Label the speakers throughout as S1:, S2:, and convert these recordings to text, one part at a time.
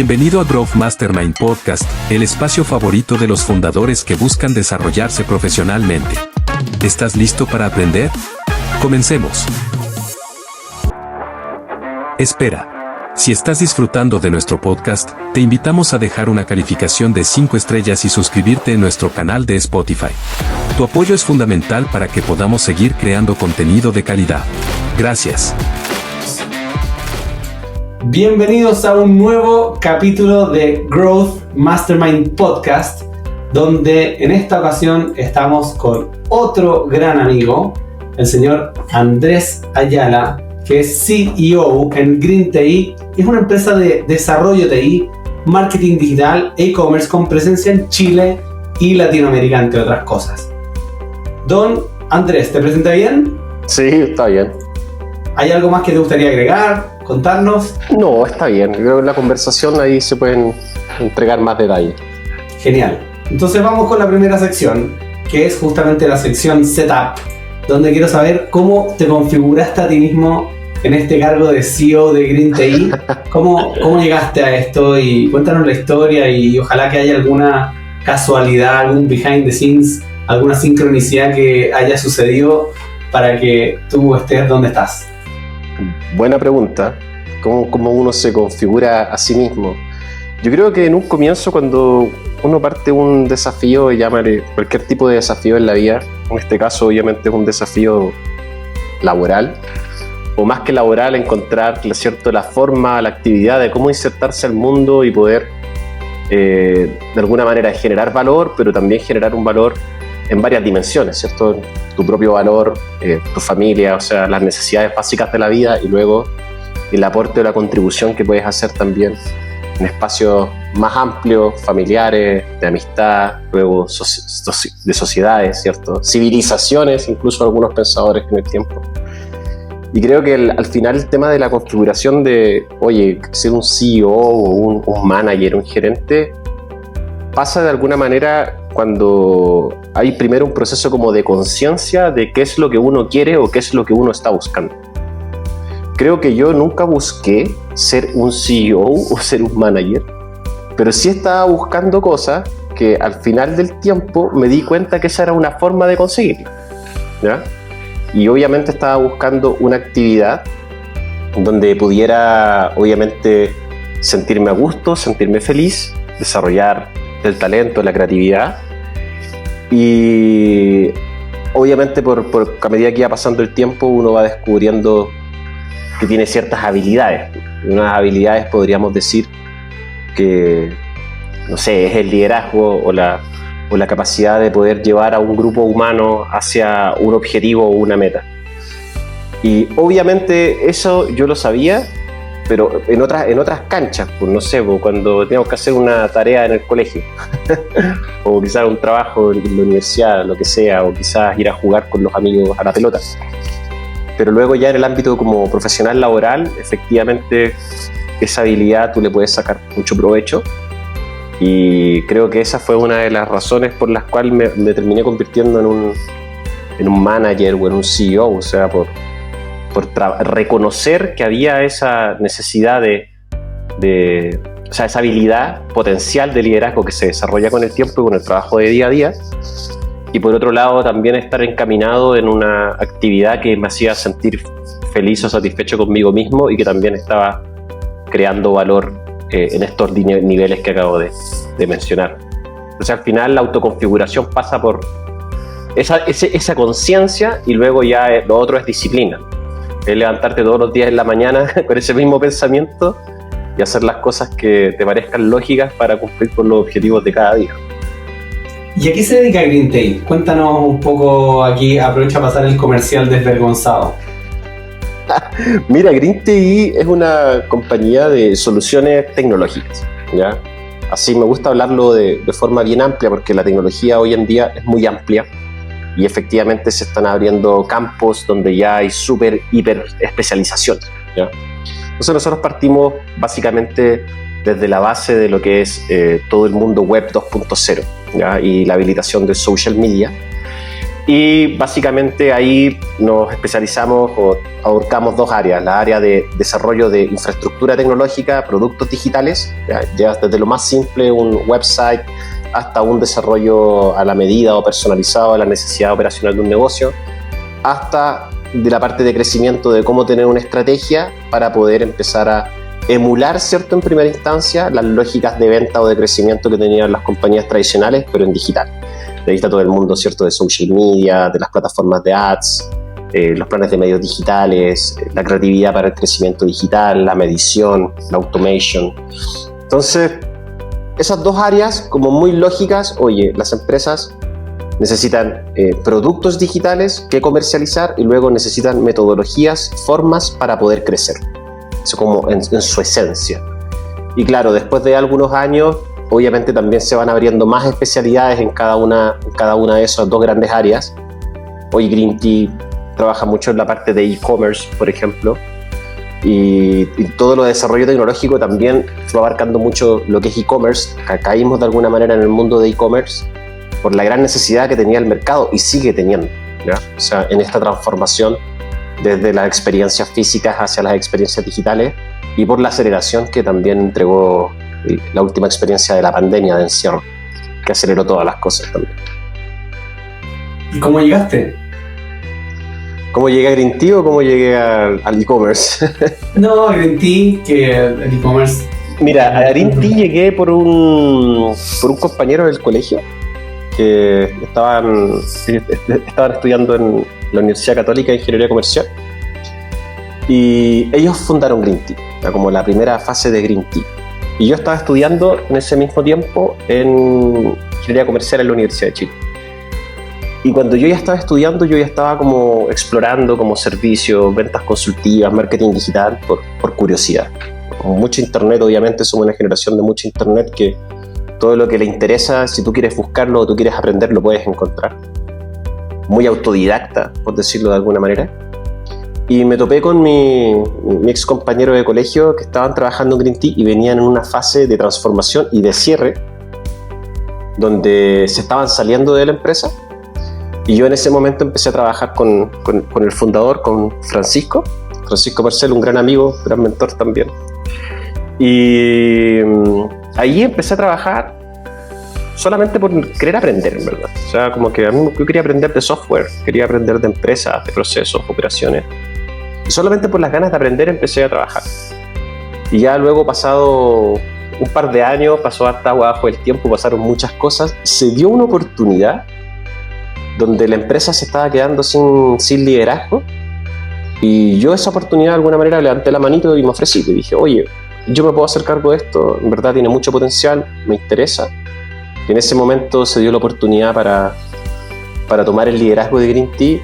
S1: Bienvenido a Growth Mastermind Podcast, el espacio favorito de los fundadores que buscan desarrollarse profesionalmente. ¿Estás listo para aprender? Comencemos. Espera. Si estás disfrutando de nuestro podcast, te invitamos a dejar una calificación de 5 estrellas y suscribirte en nuestro canal de Spotify. Tu apoyo es fundamental para que podamos seguir creando contenido de calidad. Gracias.
S2: Bienvenidos a un nuevo capítulo de Growth Mastermind Podcast, donde en esta ocasión estamos con otro gran amigo, el señor Andrés Ayala, que es CEO en Green TI. Es una empresa de desarrollo TI, marketing digital e e-commerce con presencia en Chile y Latinoamérica, entre otras cosas. Don Andrés, ¿te presenta bien?
S3: Sí, está bien.
S2: ¿Hay algo más que te gustaría agregar, contarnos?
S3: No, está bien. Creo que en la conversación ahí se pueden entregar más detalles.
S2: Genial. Entonces vamos con la primera sección, que es justamente la sección Setup, donde quiero saber cómo te configuraste a ti mismo en este cargo de CEO de Green TI. ¿Cómo llegaste a esto? Y cuéntanos la historia y ojalá que haya alguna casualidad, algún behind the scenes, alguna sincronicidad que haya sucedido para que tú estés donde estás.
S3: Buena pregunta. ¿Cómo uno se configura a sí mismo? Yo creo que en un comienzo, cuando uno parte un desafío, llámale cualquier tipo de desafío en la vida, en este caso obviamente es un desafío laboral, o más que laboral, encontrar, ¿cierto?, la forma, la actividad de cómo insertarse al mundo y poder de alguna manera generar valor, pero también generar un valor en varias dimensiones, ¿cierto? Tu propio valor, tu familia, o sea, las necesidades básicas de la vida, y luego el aporte o la contribución que puedes hacer también en espacios más amplios, familiares, de amistad, luego de sociedades, ¿cierto? Civilizaciones, incluso algunos pensadores en el tiempo. Y creo que al final el tema de la configuración de, oye, ser un CEO o un manager, un gerente, pasa de alguna manera cuando hay primero un proceso como de conciencia de qué es lo que uno quiere o qué es lo que uno está buscando. Creo que yo nunca busqué ser un CEO o ser un manager, pero sí estaba buscando cosas que al final del tiempo me di cuenta que esa era una forma de conseguirlo, ¿ya? Y obviamente estaba buscando una actividad donde pudiera obviamente sentirme a gusto, sentirme feliz, desarrollar el talento, la creatividad, y obviamente a medida que iba pasando el tiempo uno va descubriendo que tiene ciertas habilidades. Unas habilidades podríamos decir que, no sé, es el liderazgo o la capacidad de poder llevar a un grupo humano hacia un objetivo o una meta. Y obviamente eso yo lo sabía, pero en otras canchas, pues no sé, pues cuando teníamos que hacer una tarea en el colegio o quizás un trabajo en la universidad, lo que sea, o quizás ir a jugar con los amigos a la pelota. Pero luego ya en el ámbito como profesional laboral, efectivamente esa habilidad tú le puedes sacar mucho provecho, y creo que esa fue una de las razones por las cuales me terminé convirtiendo en un manager o en un CEO, o sea, por reconocer que había esa necesidad o sea, esa habilidad potencial de liderazgo que se desarrolla con el tiempo y con el trabajo de día a día, y por otro lado también estar encaminado en una actividad que me hacía sentir feliz o satisfecho conmigo mismo y que también estaba creando valor en estos niveles que acabo de mencionar. O sea, al final la autoconfiguración pasa por esa conciencia, y luego ya lo otro es disciplina. Es levantarte todos los días en la mañana con ese mismo pensamiento y hacer las cosas que te parezcan lógicas para cumplir con los objetivos de cada día.
S2: ¿Y a qué se dedica Green TI? Cuéntanos un poco aquí, aprovecha a pasar el comercial desvergonzado.
S3: Mira, Green TI es una compañía de soluciones tecnológicas, ¿ya? Así me gusta hablarlo de forma bien amplia, porque la tecnología hoy en día es muy amplia y efectivamente se están abriendo campos donde ya hay hiper especialización, ¿ya? Entonces nosotros partimos básicamente desde la base de lo que es todo el mundo web 2.0, ¿ya? Y la habilitación de social media. Y básicamente ahí nos especializamos o abarcamos dos áreas, la área de desarrollo de infraestructura tecnológica, productos digitales, ya desde lo más simple, un website, hasta un desarrollo a la medida o personalizado a la necesidad operacional de un negocio, hasta de la parte de crecimiento, de cómo tener una estrategia para poder empezar a emular, ¿cierto?, en primera instancia, las lógicas de venta o de crecimiento que tenían las compañías tradicionales, pero en digital. Ahí está todo el mundo, ¿cierto?, de social media, de las plataformas de ads, los planes de medios digitales, la creatividad para el crecimiento digital, la medición, la automation. Entonces, esas dos áreas como muy lógicas, oye, las empresas necesitan productos digitales que comercializar y luego necesitan metodologías, formas para poder crecer. Eso como en su esencia. Y claro, después de algunos años, obviamente también se van abriendo más especialidades en cada una de esas dos grandes áreas. Hoy Green Tea trabaja mucho en la parte de e-commerce, por ejemplo, y todo lo de desarrollo tecnológico también fue abarcando mucho lo que es e-commerce. Caímos de alguna manera en el mundo de e-commerce por la gran necesidad que tenía el mercado y sigue teniendo, ¿ya? O sea, en esta transformación desde las experiencias físicas hacia las experiencias digitales y por la aceleración que también entregó la última experiencia de la pandemia de encierro, que aceleró todas las cosas también.
S2: ¿Y cómo llegaste?
S3: ¿Cómo llegué a Green Tea o cómo llegué al e-commerce?
S2: No, a Green Tea, que el e-commerce.
S3: Mira, a Green Tea llegué por un compañero del colegio que estaban estudiando en la Universidad Católica de Ingeniería Comercial y ellos fundaron Green Tea, como la primera fase de Green Tea. Y yo estaba estudiando en ese mismo tiempo en Ingeniería Comercial en la Universidad de Chile. Y cuando yo ya estaba estudiando, yo ya estaba como explorando como servicios, ventas consultivas, marketing digital, por curiosidad. Con mucho internet, obviamente, somos una generación de mucho internet que todo lo que le interesa, si tú quieres buscarlo o tú quieres aprender, lo puedes encontrar. Muy autodidacta, por decirlo de alguna manera. Y me topé con mi ex compañero de colegio que estaban trabajando en Green Tea y venían en una fase de transformación y de cierre donde se estaban saliendo de la empresa. Y yo en ese momento empecé a trabajar con el fundador, con Francisco Marcel, un gran amigo, gran mentor también. Y ahí empecé a trabajar solamente por querer aprender, en verdad. O sea, como que yo quería aprender de software, quería aprender de empresas, de procesos, operaciones. Y solamente por las ganas de aprender empecé a trabajar. Y ya luego, pasado un par de años, pasó hasta abajo el tiempo, pasaron muchas cosas, se dio una oportunidad donde la empresa se estaba quedando sin liderazgo. Y yo esa oportunidad de alguna manera levanté la manito y me ofrecí. Y dije, oye, yo me puedo hacer cargo de esto, en verdad tiene mucho potencial, me interesa. Y en ese momento se dio la oportunidad para tomar el liderazgo de Green Tea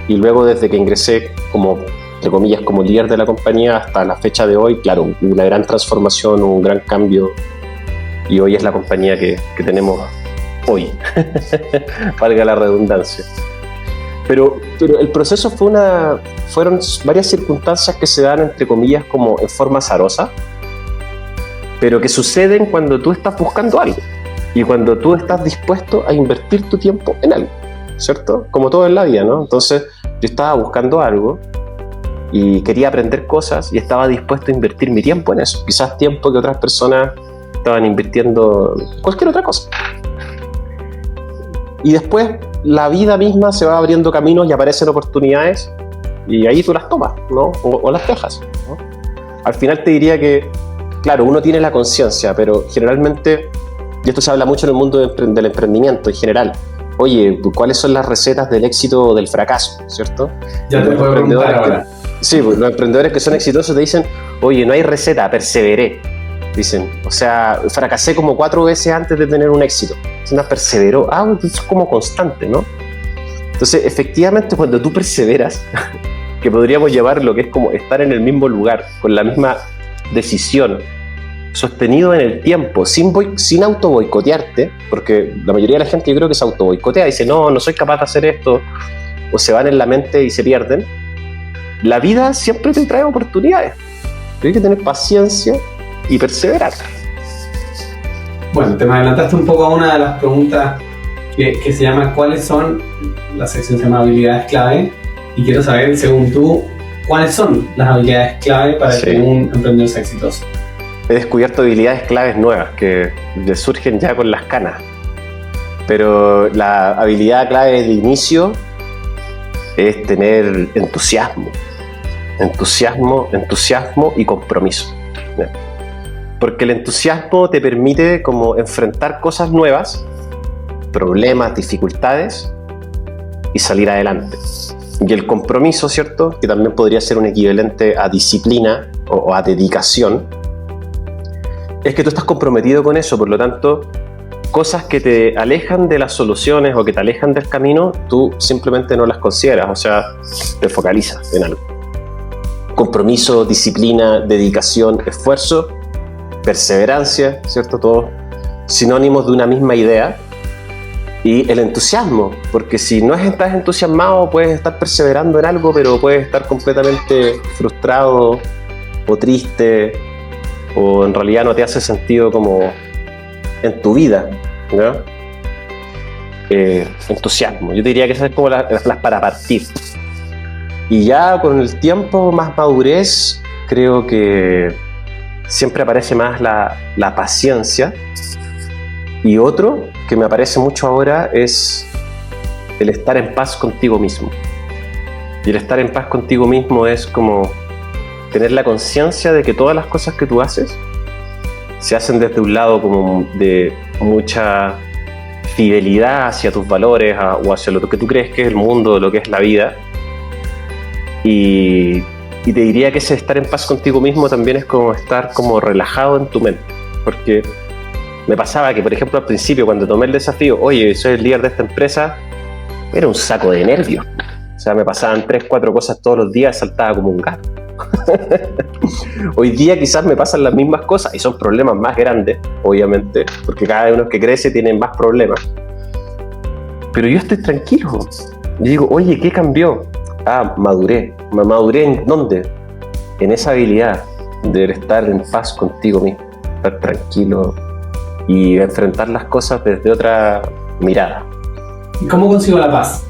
S3: y luego desde que ingresé como, entre comillas, como líder de la compañía hasta la fecha de hoy, claro, una gran transformación, un gran cambio y hoy es la compañía que tenemos hoy, valga la redundancia. Pero el proceso fueron varias circunstancias que se dan, entre comillas, como en forma azarosa, pero que suceden cuando tú estás buscando algo y cuando tú estás dispuesto a invertir tu tiempo en algo, ¿cierto? Como todo en la vida, ¿no? Entonces yo estaba buscando algo y quería aprender cosas y estaba dispuesto a invertir mi tiempo en eso, quizás tiempo que otras personas estaban invirtiendo en cualquier otra cosa. Y después la vida misma se va abriendo caminos y aparecen oportunidades y ahí tú las tomas, ¿no? O las dejas, ¿no? Al final te diría que, claro, uno tiene la conciencia, pero generalmente, y esto se habla mucho en el mundo del emprendimiento en general, oye, ¿cuáles son las recetas del éxito o del fracaso? ¿Cierto?
S2: Ya te puedo preguntar ahora.
S3: Sí, pues, los emprendedores que son exitosos te dicen, oye, no hay receta, perseveré. Dicen, o sea, fracasé como 4 veces antes de tener un éxito. Una perseveró, es como constante, ¿no? Entonces, efectivamente, cuando tú perseveras, que podríamos llamar lo que es como estar en el mismo lugar, con la misma decisión, sostenido en el tiempo, sin auto boicotearte, porque la mayoría de la gente yo creo que se auto boicotea, dice, no soy capaz de hacer esto, o se van en la mente y se pierden. La vida siempre te trae oportunidades, hay que tener paciencia y perseverar.
S2: Bueno, te me adelantaste un poco a una de las preguntas que se llama ¿Cuáles son? La sección se llama habilidades clave, y quiero saber, según tú, ¿cuáles son las habilidades clave para que un emprendedor sea exitoso?
S3: He descubierto habilidades claves nuevas que le surgen ya con las canas. Pero la habilidad clave de inicio es tener entusiasmo y compromiso. Porque el entusiasmo te permite como enfrentar cosas nuevas, problemas, dificultades, y salir adelante. Y el compromiso, ¿cierto?, que también podría ser un equivalente a disciplina o a dedicación, es que tú estás comprometido con eso. Por lo tanto, cosas que te alejan de las soluciones o que te alejan del camino, tú simplemente no las consideras, o sea, te focalizas en algo. Compromiso, disciplina, dedicación, esfuerzo, perseverancia, ¿cierto? Todos sinónimos de una misma idea. Y el entusiasmo, porque si no estás entusiasmado, puedes estar perseverando en algo, pero puedes estar completamente frustrado o triste, o en realidad no te hace sentido como en tu vida, ¿no? Entusiasmo, yo diría que esas es como las para partir. Y ya con el tiempo, más madurez, creo que siempre aparece más la paciencia. Y otro que me aparece mucho ahora es el estar en paz contigo mismo. Y el estar en paz contigo mismo es como tener la conciencia de que todas las cosas que tú haces se hacen desde un lado como de mucha fidelidad hacia tus valores o hacia lo que tú crees que es el mundo, lo que es la vida. Y te diría que ese estar en paz contigo mismo también es como estar como relajado en tu mente. Porque me pasaba que, por ejemplo, al principio, cuando tomé el desafío, oye, soy el líder de esta empresa, era un saco de nervios. O sea, me pasaban 3-4 cosas todos los días, saltaba como un gato. Hoy día quizás me pasan las mismas cosas y son problemas más grandes, obviamente, porque cada uno que crece tiene más problemas. Pero yo estoy tranquilo. Yo digo, oye, ¿qué cambió? Maduré. ¿Maduré en dónde? En esa habilidad de estar en paz contigo mismo, estar tranquilo y enfrentar las cosas desde otra mirada.
S2: ¿Y cómo consigo la paz?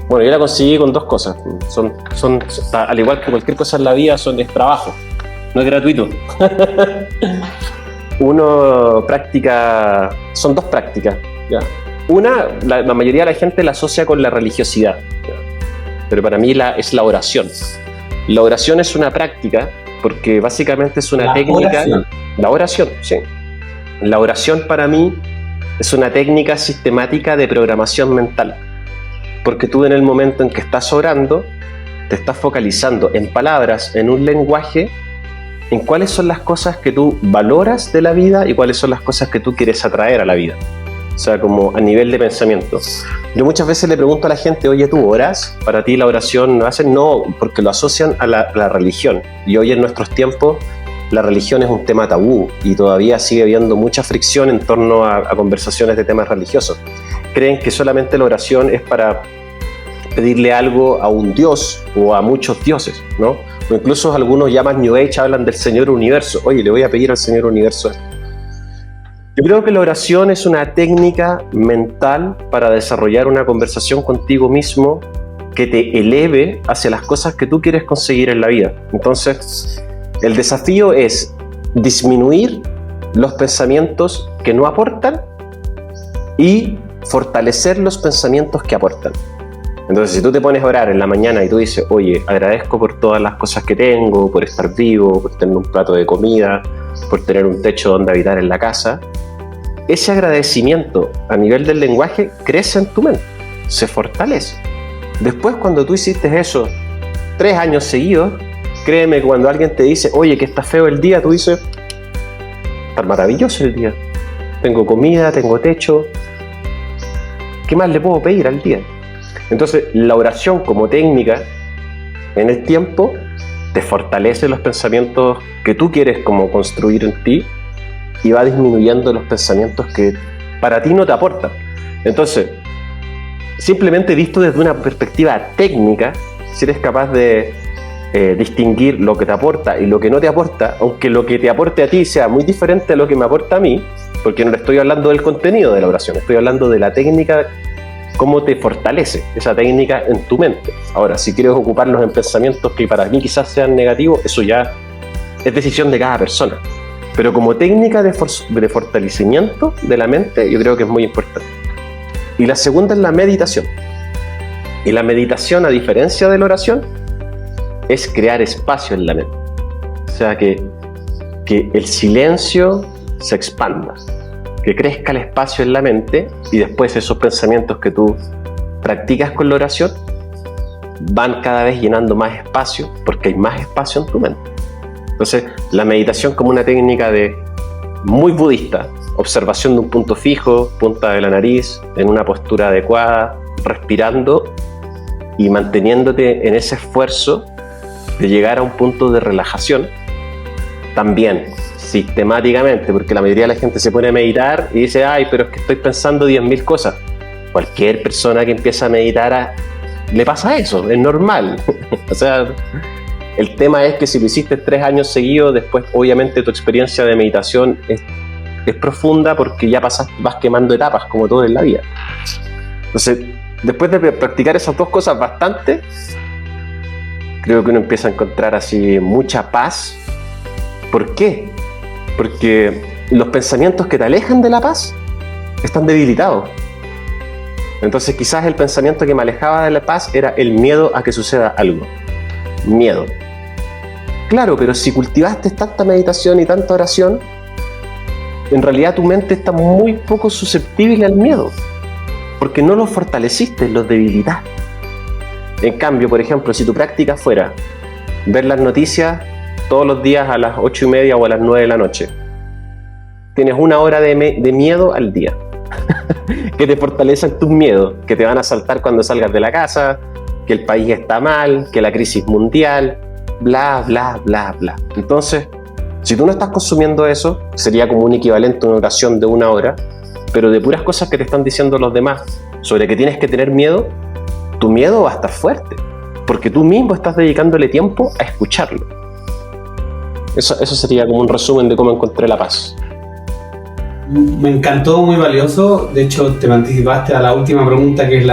S3: Bueno, yo la conseguí con dos cosas. Son al igual que cualquier cosa en la vida, es trabajo, no es gratuito. Uno practica, son dos prácticas, ¿ya? Una, la mayoría de la gente la asocia con la religiosidad, ¿ya? Pero para mí es la oración. La oración es una práctica porque básicamente es una técnica. La oración, sí. La oración para mí es una técnica sistemática de programación mental. Porque tú en el momento en que estás orando, te estás focalizando en palabras, en un lenguaje, en cuáles son las cosas que tú valoras de la vida y cuáles son las cosas que tú quieres atraer a la vida. O sea, como a nivel de pensamiento. Yo muchas veces le pregunto a la gente, oye, ¿tú oras? ¿Para ti la oración no hacen? No, porque lo asocian a la religión. Y hoy en nuestros tiempos, la religión es un tema tabú y todavía sigue habiendo mucha fricción en torno a conversaciones de temas religiosos. Creen que solamente la oración es para pedirle algo a un dios o a muchos dioses, ¿no? O incluso algunos ya más New Age hablan del Señor Universo. Oye, le voy a pedir al Señor Universo esto. Yo creo que la oración es una técnica mental para desarrollar una conversación contigo mismo que te eleve hacia las cosas que tú quieres conseguir en la vida. Entonces, el desafío es disminuir los pensamientos que no aportan y fortalecer los pensamientos que aportan. Entonces, si tú te pones a orar en la mañana y tú dices, oye, agradezco por todas las cosas que tengo, por estar vivo, por tener un plato de comida, por tener un techo donde habitar en la casa, ese agradecimiento a nivel del lenguaje crece en tu mente, se fortalece. Después, cuando tú hiciste eso 3 años seguidos, créeme que cuando alguien te dice, oye, que está feo el día, tú dices, está maravilloso el día. Tengo comida, tengo techo. ¿Qué más le puedo pedir al día? Entonces, la oración como técnica en el tiempo te fortalece los pensamientos que tú quieres como construir en ti y va disminuyendo los pensamientos que para ti no te aportan. Entonces, simplemente visto desde una perspectiva técnica, si eres capaz de distinguir lo que te aporta y lo que no te aporta, aunque lo que te aporte a ti sea muy diferente a lo que me aporta a mí, porque no le estoy hablando del contenido de la oración, estoy hablando de la técnica, cómo te fortalece esa técnica en tu mente. Ahora, si quieres ocuparlos en pensamientos que para mí quizás sean negativos, eso ya es decisión de cada persona. Pero como técnica de fortalecimiento de la mente, yo creo que es muy importante. Y la segunda es la meditación. Y la meditación, a diferencia de la oración, es crear espacio en la mente. O sea, que el silencio se expanda, que crezca el espacio en la mente, y después esos pensamientos que tú practicas con la oración van cada vez llenando más espacio, porque hay más espacio en tu mente. Entonces, la meditación como una técnica muy budista, observación de un punto fijo, punta de la nariz, en una postura adecuada, respirando y manteniéndote en ese esfuerzo de llegar a un punto de relajación, también sistemáticamente, porque la mayoría de la gente se pone a meditar y dice, ay, pero es que estoy pensando 10.000 cosas. Cualquier persona que empieza a meditar le pasa eso, es normal. O sea, el tema es que si lo hiciste 3 años seguidos, después obviamente tu experiencia de meditación es profunda, porque ya vas quemando etapas, como todo en la vida. Entonces, después de practicar esas dos cosas bastante, creo que uno empieza a encontrar así mucha paz. ¿Por qué? Porque los pensamientos que te alejan de la paz están debilitados. Entonces quizás el pensamiento que me alejaba de la paz era el miedo a que suceda algo. Miedo. Claro, pero si cultivaste tanta meditación y tanta oración, en realidad tu mente está muy poco susceptible al miedo, porque no lo fortaleciste, lo debilitaste. En cambio, por ejemplo, si tu práctica fuera ver las noticias todos los días a las 8:30 o a las 9 de la noche, tienes 1 hora de miedo al día que te fortalecen tus miedos, que te van a asaltar cuando salgas de la casa, que el país está mal, que la crisis mundial, bla, bla, bla, bla. Entonces, si tú no estás consumiendo eso, sería como un equivalente a una oración de 1 hora, pero de puras cosas que te están diciendo los demás sobre que tienes que tener miedo, tu miedo va a estar fuerte, porque tú mismo estás dedicándole tiempo a escucharlo. Eso sería como un resumen de cómo encontré la paz.
S2: Me encantó, muy valioso. De hecho, te me anticipaste a la última pregunta, que es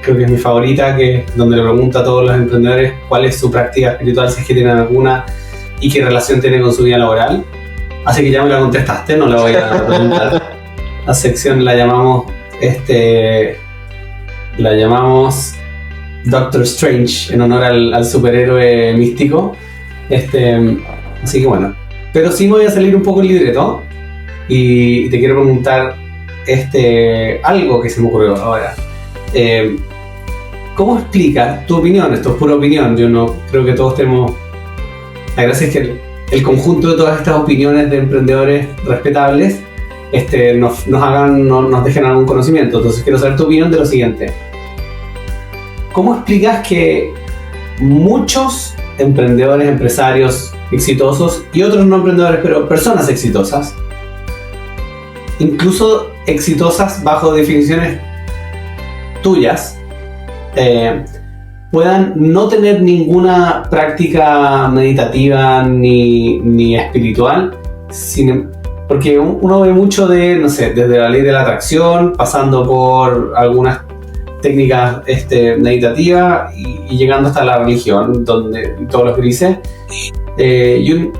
S2: creo que es mi favorita, que es donde le pregunto a todos los emprendedores cuál es su práctica espiritual, si es que tienen alguna, y qué relación tiene con su vida laboral. Así que ya me la contestaste, no la voy a preguntar. La sección la llamamos Doctor Strange, en honor al superhéroe místico. Así que bueno. Pero sí me voy a salir un poco el libreto y te quiero preguntar algo que se me ocurrió ahora. ¿Cómo explicas tu opinión? Esto es pura opinión. Yo no creo que todos tenemos. La gracia es que el conjunto de todas estas opiniones de emprendedores respetables nos dejen algún conocimiento. Entonces quiero saber tu opinión de lo siguiente. ¿Cómo explicas que muchos emprendedores, empresarios exitosos y otros no emprendedores, pero personas exitosas, incluso exitosas bajo definiciones tuyas, puedan no tener ninguna práctica meditativa ni espiritual, porque uno ve mucho desde la ley de la atracción, pasando por algunas técnicas meditativas y llegando hasta la religión, donde todos los grises, y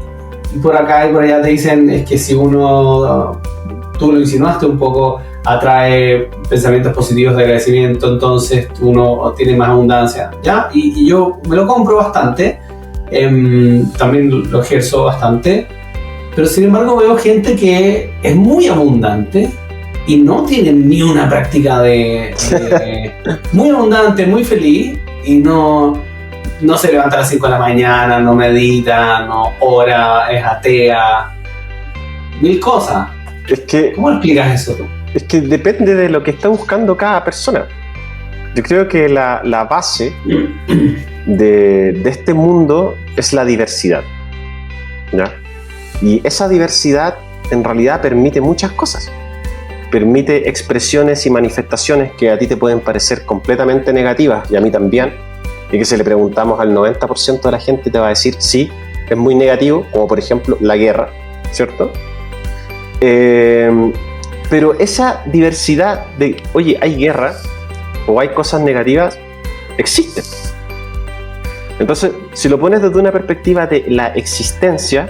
S2: por acá y por allá te dicen es que si tú lo insinuaste un poco, atrae pensamientos positivos de agradecimiento, entonces uno tiene más abundancia, ¿ya? Y yo me lo compro bastante, también lo ejerzo bastante, pero sin embargo veo gente que es muy abundante y no tienen ni una práctica muy abundante, muy feliz, y no se levanta a las 5 de la mañana, no medita, no ora, es atea, 1000 cosas. ¿Cómo explicas eso tú?
S3: Es que depende de lo que está buscando cada persona. Yo creo que la base de este mundo es la diversidad, ¿ya? Y esa diversidad en realidad permite muchas cosas. Permite expresiones y manifestaciones que a ti te pueden parecer completamente negativas, y a mí también, y que si le preguntamos al 90% de la gente te va a decir sí, es muy negativo, como por ejemplo la guerra, ¿cierto? Pero esa diversidad de, oye, hay guerra o hay cosas negativas, existen. Entonces, si lo pones desde una perspectiva de la existencia,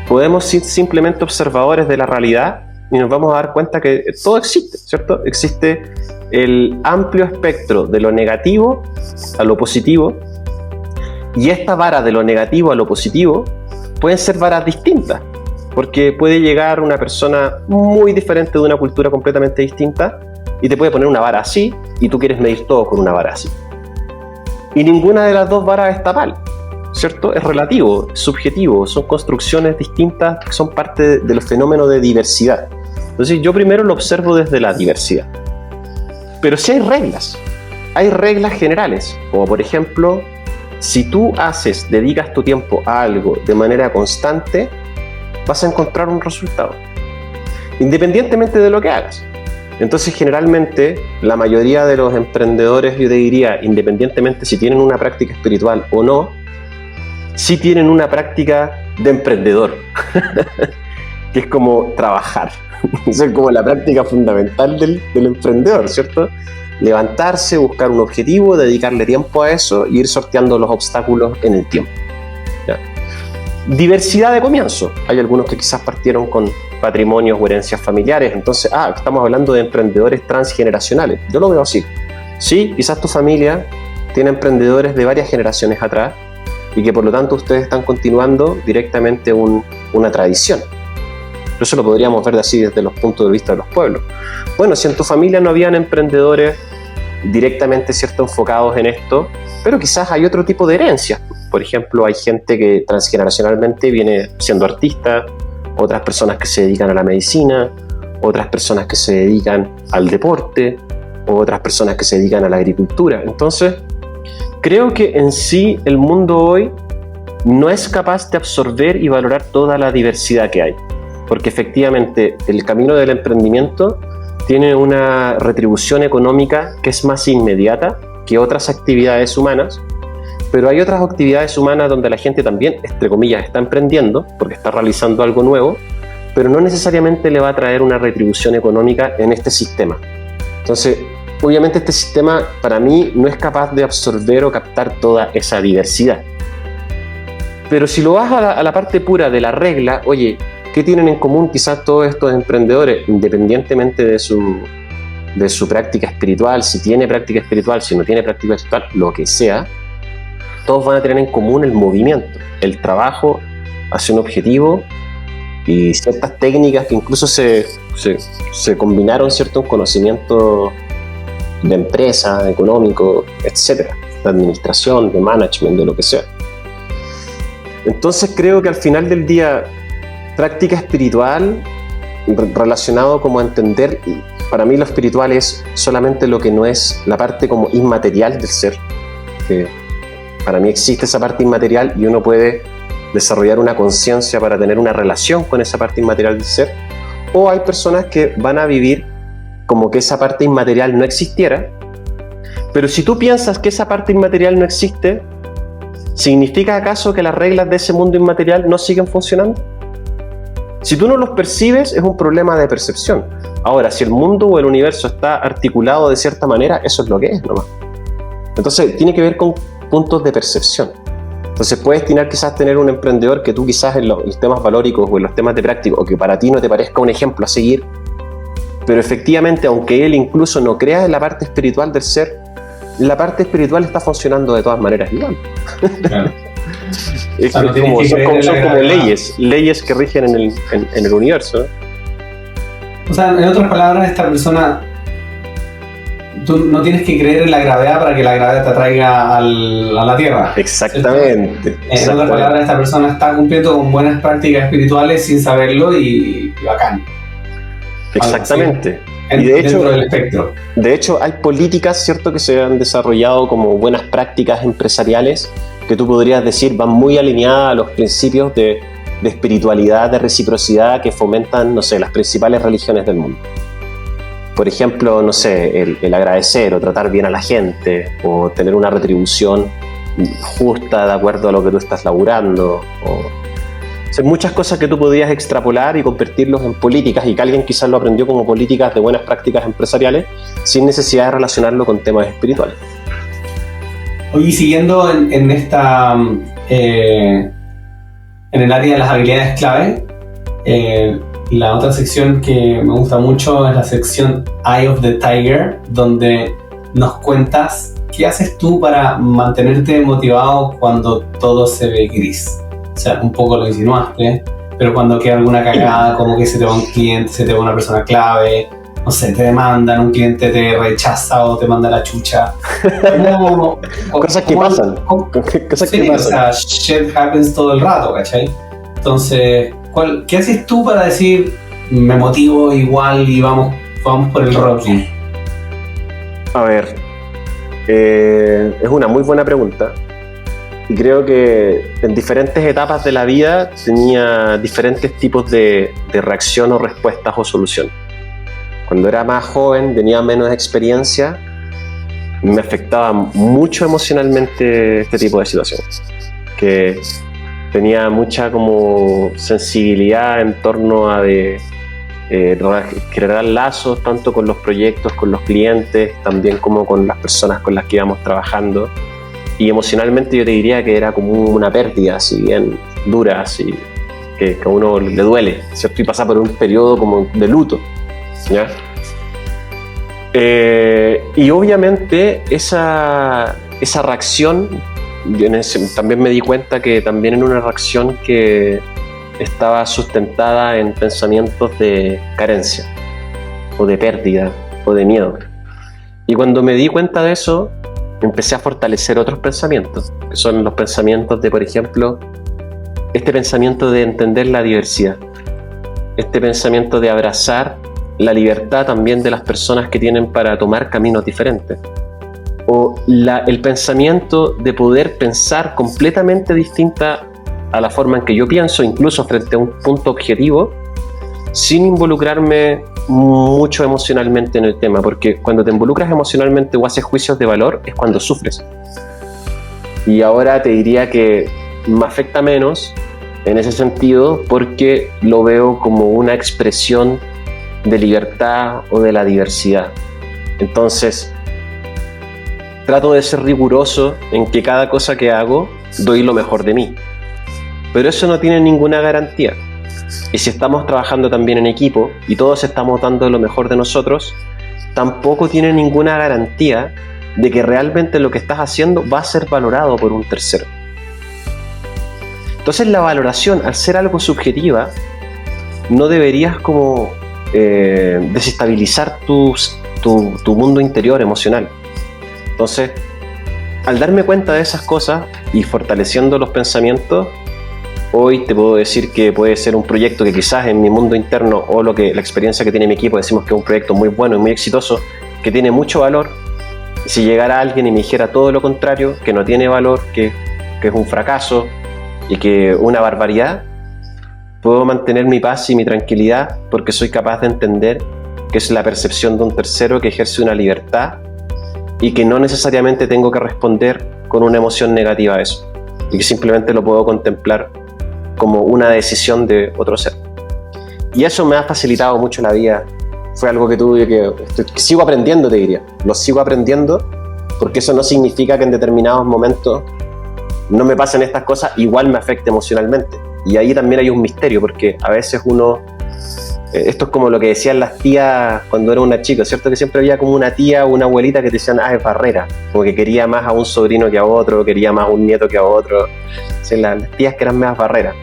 S3: podemos ser simplemente observadores de la realidad y nos vamos a dar cuenta que todo existe, ¿cierto? Existe el amplio espectro de lo negativo a lo positivo, y esta vara de lo negativo a lo positivo pueden ser varas distintas, porque puede llegar una persona muy diferente de una cultura completamente distinta y te puede poner una vara así y tú quieres medir todo con una vara así. Y ninguna de las dos varas está mal, ¿cierto? Es relativo, es subjetivo, son construcciones distintas que son parte de los fenómenos de diversidad. Entonces yo primero lo observo desde la diversidad. Pero sí hay reglas generales, como por ejemplo, si tú dedicas tu tiempo a algo de manera constante, vas a encontrar un resultado, independientemente de lo que hagas. Entonces, generalmente, la mayoría de los emprendedores, yo te diría, independientemente si tienen una práctica espiritual o no, sí tienen una práctica de emprendedor, que es como trabajar. Esa es como la práctica fundamental del emprendedor, ¿cierto? Levantarse, buscar un objetivo, dedicarle tiempo a eso y ir sorteando los obstáculos en el tiempo. ¿Ya? Diversidad de comienzo. Hay algunos que quizás partieron con patrimonios o herencias familiares, entonces, estamos hablando de emprendedores transgeneracionales. Yo lo veo así. Sí, quizás tu familia tiene emprendedores de varias generaciones atrás y que por lo tanto ustedes están continuando directamente una tradición. Eso lo podríamos ver así desde los puntos de vista de los pueblos. Bueno, si en tu familia no habían emprendedores directamente, ¿cierto?, enfocados en esto, pero quizás hay otro tipo de herencias. Por ejemplo, hay gente que transgeneracionalmente viene siendo artista, otras personas que se dedican a la medicina, otras personas que se dedican al deporte, otras personas que se dedican a la agricultura. Entonces, creo que en sí el mundo hoy no es capaz de absorber y valorar toda la diversidad que hay, porque efectivamente el camino del emprendimiento tiene una retribución económica que es más inmediata que otras actividades humanas, pero hay otras actividades humanas donde la gente también, entre comillas, está emprendiendo porque está realizando algo nuevo, pero no necesariamente le va a traer una retribución económica en este sistema. Entonces, obviamente este sistema para mí no es capaz de absorber o captar toda esa diversidad. Pero si lo vas a la parte pura de la regla, oye, ¿qué tienen en común quizás todos estos emprendedores, independientemente de su práctica espiritual, si tiene práctica espiritual, si no tiene práctica espiritual, lo que sea? Todos van a tener en común el movimiento, el trabajo hacia un objetivo y ciertas técnicas que incluso se combinaron, ¿cierto?, un conocimiento de empresa, económico, etcétera, de administración, de management, de lo que sea. Entonces creo que al final del día, práctica espiritual relacionado como a entender, para mí lo espiritual es solamente lo que no es la parte como inmaterial del ser, que para mí existe esa parte inmaterial y uno puede desarrollar una conciencia para tener una relación con esa parte inmaterial del ser, o hay personas que van a vivir como que esa parte inmaterial no existiera, pero si tú piensas que esa parte inmaterial no existe, ¿significa acaso que las reglas de ese mundo inmaterial no siguen funcionando? Si tú no los percibes, es un problema de percepción. Ahora, si el mundo o el universo está articulado de cierta manera, eso es lo que es nomás. Entonces, tiene que ver con puntos de percepción. Entonces, puedes quizás tener un emprendedor que tú quizás en los temas valóricos o en los temas de práctica, o que para ti no te parezca un ejemplo a seguir, pero efectivamente, aunque él incluso no crea en la parte espiritual del ser, la parte espiritual está funcionando de todas maneras igual. Claro. Son como leyes que rigen en el universo.
S2: O sea, en otras palabras, esta persona, tú no tienes que creer en la gravedad para que la gravedad te atraiga a la Tierra.
S3: Exactamente.
S2: En otras palabras, esta persona está cumpliendo con buenas prácticas espirituales sin saberlo y bacán.
S3: Exactamente.
S2: Y dentro del espectro.
S3: De hecho, hay políticas, ¿cierto?, que se han desarrollado como buenas prácticas empresariales que tú podrías decir van muy alineadas a los principios de espiritualidad, de reciprocidad que fomentan, no sé, las principales religiones del mundo. Por ejemplo, no sé, el agradecer o tratar bien a la gente o tener una retribución justa de acuerdo a lo que tú estás laburando Son muchas cosas que tú podías extrapolar y convertirlos en políticas y que alguien quizás lo aprendió como políticas de buenas prácticas empresariales sin necesidad de relacionarlo con temas espirituales.
S2: Hoy siguiendo en esta en el área de las habilidades clave, la otra sección que me gusta mucho es la sección Eye of the Tiger, donde nos cuentas qué haces tú para mantenerte motivado cuando todo se ve gris. O sea, un poco lo insinuaste, pero cuando queda alguna cagada, como que se te va un cliente, se te va una persona clave, no sé, te demandan, un cliente te rechaza o te manda la chucha.
S3: Cosas que pasan. Cosas que pasan.
S2: O sea, shit happens todo el rato, ¿cachai? Entonces, ¿qué haces tú para decir, me motivo igual y vamos por el Rocky?
S3: A ver, es una muy buena pregunta. Y creo que en diferentes etapas de la vida tenía diferentes tipos de reacción o respuestas o soluciones. Cuando era más joven, tenía menos experiencia, me afectaba mucho emocionalmente este tipo de situaciones. Que tenía mucha como sensibilidad en torno a crear lazos tanto con los proyectos, con los clientes, también como con las personas con las que íbamos trabajando. Y emocionalmente yo te diría que era como una pérdida, así bien dura, así que a uno le duele, ¿cierto? Y pasa por un periodo como de luto, ¿ya? Y obviamente esa reacción, también me di cuenta que también era una reacción que estaba sustentada en pensamientos de carencia, o de pérdida, o de miedo. Y cuando me di cuenta de eso, empecé a fortalecer otros pensamientos, que son los pensamientos de, por ejemplo, este pensamiento de entender la diversidad, este pensamiento de abrazar la libertad también de las personas que tienen para tomar caminos diferentes, o el pensamiento de poder pensar completamente distinta a la forma en que yo pienso, incluso frente a un punto objetivo, sin involucrarme mucho emocionalmente en el tema, porque cuando te involucras emocionalmente o haces juicios de valor es cuando sufres. Y ahora te diría que me afecta menos en ese sentido porque lo veo como una expresión de libertad o de la diversidad. Entonces trato de ser riguroso en que cada cosa que hago doy lo mejor de mí, pero eso no tiene ninguna garantía. Y si estamos trabajando también en equipo y todos estamos dando lo mejor de nosotros, tampoco tiene ninguna garantía de que realmente lo que estás haciendo va a ser valorado por un tercero. Entonces la valoración, al ser algo subjetiva, no deberías como desestabilizar tu mundo interior emocional. Entonces, al darme cuenta de esas cosas y fortaleciendo los pensamientos, hoy te puedo decir que puede ser un proyecto que quizás en mi mundo interno o la experiencia que tiene mi equipo decimos que es un proyecto muy bueno y muy exitoso, que tiene mucho valor. Si llegara alguien y me dijera todo lo contrario, que no tiene valor, que es un fracaso y que una barbaridad, puedo mantener mi paz y mi tranquilidad porque soy capaz de entender que es la percepción de un tercero que ejerce una libertad y que no necesariamente tengo que responder con una emoción negativa a eso y que simplemente lo puedo contemplar como una decisión de otro ser. Y eso me ha facilitado mucho la vida. Fue algo que tuve que sigo aprendiendo, te diría. Lo sigo aprendiendo porque eso no significa que en determinados momentos no me pasen estas cosas, igual me afecte emocionalmente. Y ahí también hay un misterio, porque a veces uno... esto es como lo que decían las tías cuando era una chica, ¿cierto? Que siempre había como una tía o una abuelita que te decían, es barrera, como que quería más a un sobrino que a otro, quería más a un nieto que a otro. O sea, las tías que eran más barreras.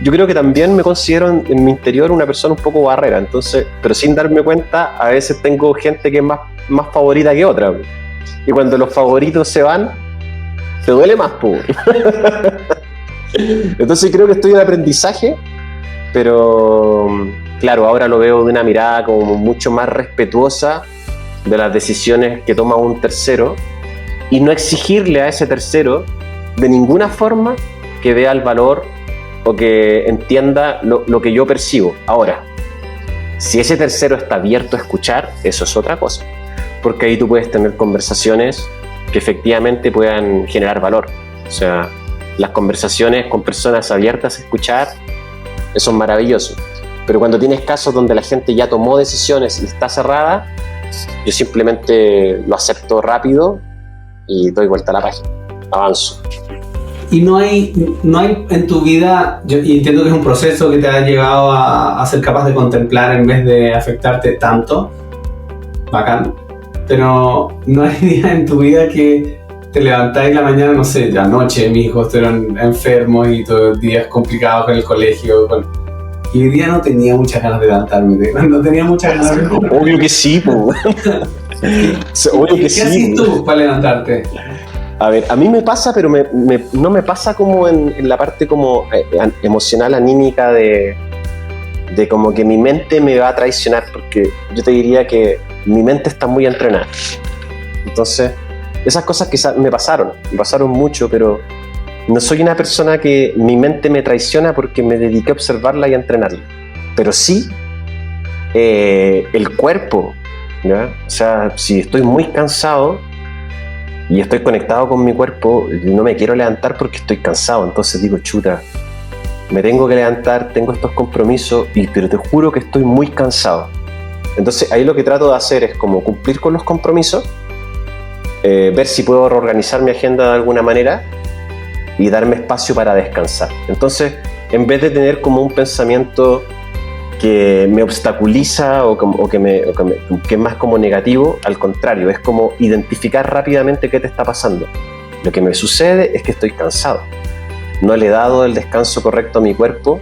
S3: Yo creo que también me considero en mi interior una persona un poco barrera, entonces, pero sin darme cuenta, a veces tengo gente que es más favorita que otra. Y cuando los favoritos se van, te duele más, pues. Entonces creo que estoy en aprendizaje, pero claro, ahora lo veo de una mirada como mucho más respetuosa de las decisiones que toma un tercero y no exigirle a ese tercero de ninguna forma que vea el valor o que entienda lo que yo percibo. Ahora, si ese tercero está abierto a escuchar, eso es otra cosa, porque ahí tú puedes tener conversaciones que efectivamente puedan generar valor. O sea, las conversaciones con personas abiertas a escuchar, eso es maravilloso. Pero cuando tienes casos donde la gente ya tomó decisiones y está cerrada, yo simplemente lo acepto rápido y doy vuelta a la página, avanzo.
S2: Y no hay en tu vida, y entiendo que es un proceso que te ha llevado a ser capaz de contemplar en vez de afectarte tanto, bacán, pero no hay día en tu vida que te levantáis en la mañana, no sé, ya anoche mis hijos estuvieron enfermos y todos los días complicados con el colegio, y hoy día no tenía muchas ganas de levantarme, no tenía muchas ganas de levantarme.
S3: Obvio que sí, po. Obvio que sí.
S2: ¿Qué haces tú para levantarte?
S3: A ver, a mí me pasa, pero no me pasa como en la parte como emocional, anímica de como que mi mente me va a traicionar, porque yo te diría que mi mente está muy entrenada. Entonces, esas cosas quizás me pasaron mucho, pero no soy una persona que mi mente me traiciona porque me dediqué a observarla y a entrenarla. Pero sí, el cuerpo, ¿ya? O sea, si estoy muy cansado y estoy conectado con mi cuerpo, no me quiero levantar porque estoy cansado. Entonces digo, chuta, me tengo que levantar, tengo estos compromisos, pero te juro que estoy muy cansado. Entonces ahí lo que trato de hacer es como cumplir con los compromisos, ver si puedo reorganizar mi agenda de alguna manera y darme espacio para descansar. Entonces, en vez de tener como un pensamiento que me obstaculiza o que es más como negativo, al contrario, es como identificar rápidamente qué te está pasando. Lo que me sucede es que estoy cansado. No le he dado el descanso correcto a mi cuerpo,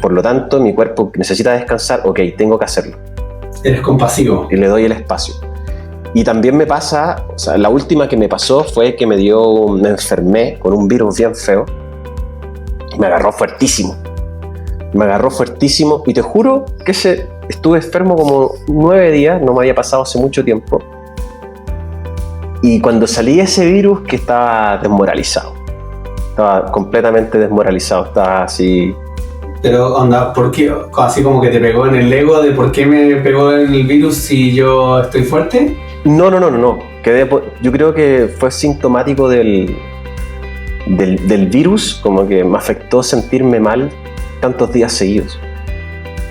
S3: por lo tanto mi cuerpo necesita descansar, ok, tengo que hacerlo.
S2: Eres compasivo.
S3: Y le doy el espacio. Y también me pasa, o sea, la última que me pasó fue que me enfermé con un virus bien feo. Me agarró fuertísimo y te juro que estuve enfermo como 9 días, no me había pasado hace mucho tiempo. Y cuando salí de ese virus, que estaba desmoralizado, estaba completamente desmoralizado, estaba así.
S2: Pero onda, ¿por qué? Así como que te pegó en el ego de por qué me pegó en el virus si yo estoy fuerte.
S3: No. Yo creo que fue sintomático del virus, como que me afectó sentirme mal tantos días seguidos.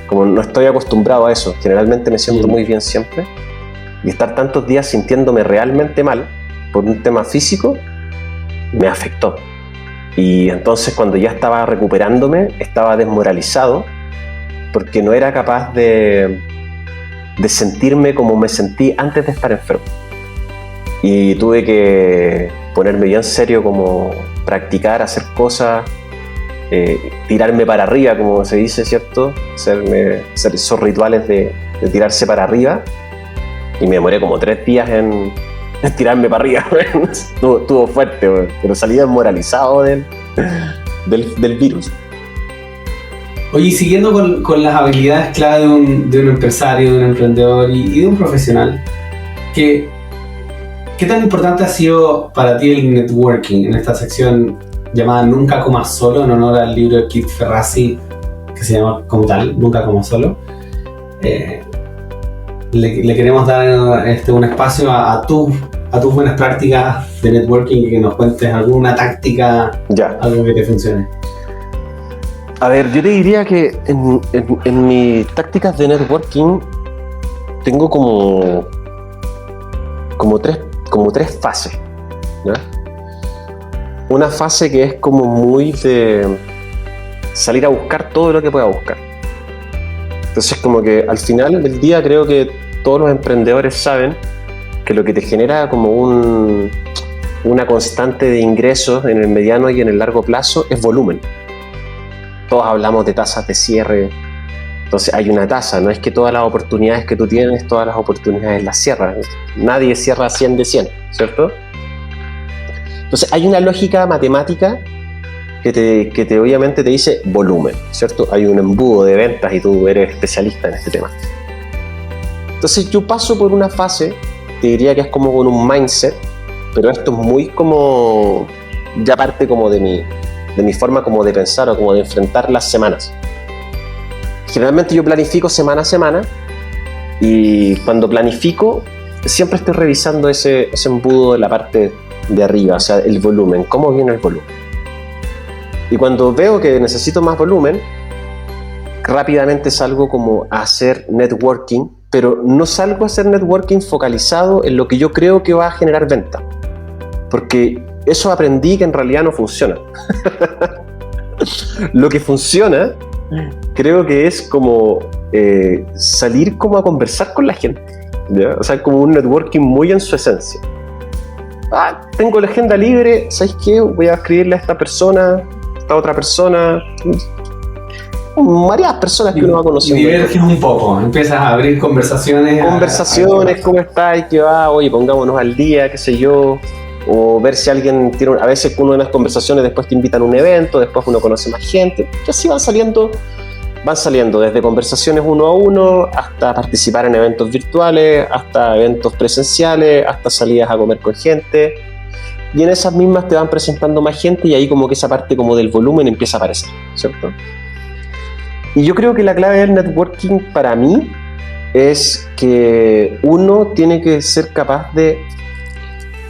S3: Como no estoy acostumbrado a eso, generalmente me siento muy bien siempre, y estar tantos días sintiéndome realmente mal por un tema físico me afectó. Y entonces cuando ya estaba recuperándome, estaba desmoralizado porque no era capaz de sentirme como me sentí antes de estar enfermo. Y tuve que ponerme bien serio, como practicar, hacer cosas, tirarme para arriba, como se dice, ¿cierto? Hacer esos rituales de tirarse para arriba. Y me demoré como 3 días en tirarme para arriba. Estuvo fuerte, pero salí desmoralizado del virus.
S2: Oye, y siguiendo con las habilidades clave de un empresario, de un emprendedor y de un profesional, ¿qué tan importante ha sido para ti el networking en esta sección llamada Nunca Comas Solo, en honor al libro de Keith Ferrazzi, que se llama como tal, Nunca Comas Solo? Le queremos dar un espacio a tus buenas prácticas de networking y que nos cuentes alguna táctica, algo que te funcione.
S3: A ver, yo te diría que en mis tácticas de networking tengo como tres fases, ¿no? Una fase que es como muy de salir a buscar todo lo que pueda buscar. Entonces, como que al final del día creo que todos los emprendedores saben que lo que te genera como una constante de ingresos en el mediano y en el largo plazo es volumen. Todos hablamos de tasas de cierre. Entonces hay una tasa, no es que todas las oportunidades que tú tienes, todas las oportunidades las cierras. Nadie cierra 100 de 100, ¿cierto? Entonces hay una lógica matemática que obviamente te dice volumen, ¿cierto? Hay un embudo de ventas y tú eres especialista en este tema. Entonces yo paso por una fase, te diría que es como con un mindset, pero esto es muy como, ya parte como de mi forma como de pensar o como de enfrentar las semanas. Generalmente yo planifico semana a semana y cuando planifico siempre estoy revisando ese embudo de la parte de arriba, o sea, el volumen, cómo viene el volumen. Y cuando veo que necesito más volumen, rápidamente salgo como a hacer networking, pero no salgo a hacer networking focalizado en lo que yo creo que va a generar venta, porque eso aprendí que en realidad no funciona. Lo que funciona, creo que es como salir como a conversar con la gente, ¿ya? O sea, como un networking muy en su esencia. Tengo la agenda libre, ¿sabes qué? Voy a escribirle a esta persona, esta otra persona, varias personas que uno va conociendo.
S2: Diverges un poco, empiezas a abrir conversaciones.
S3: ¿Cómo estás? ¿Qué va? Oye, pongámonos al día, qué sé yo. O ver si alguien tiene... A veces uno en las conversaciones después te invitan a un evento, después uno conoce más gente. Y así van saliendo desde conversaciones uno a uno, hasta participar en eventos virtuales, hasta eventos presenciales, hasta salidas a comer con gente. Y en esas mismas te van presentando más gente y ahí como que esa parte como del volumen empieza a aparecer, ¿cierto? Y yo creo que la clave del networking para mí es que uno tiene que ser capaz de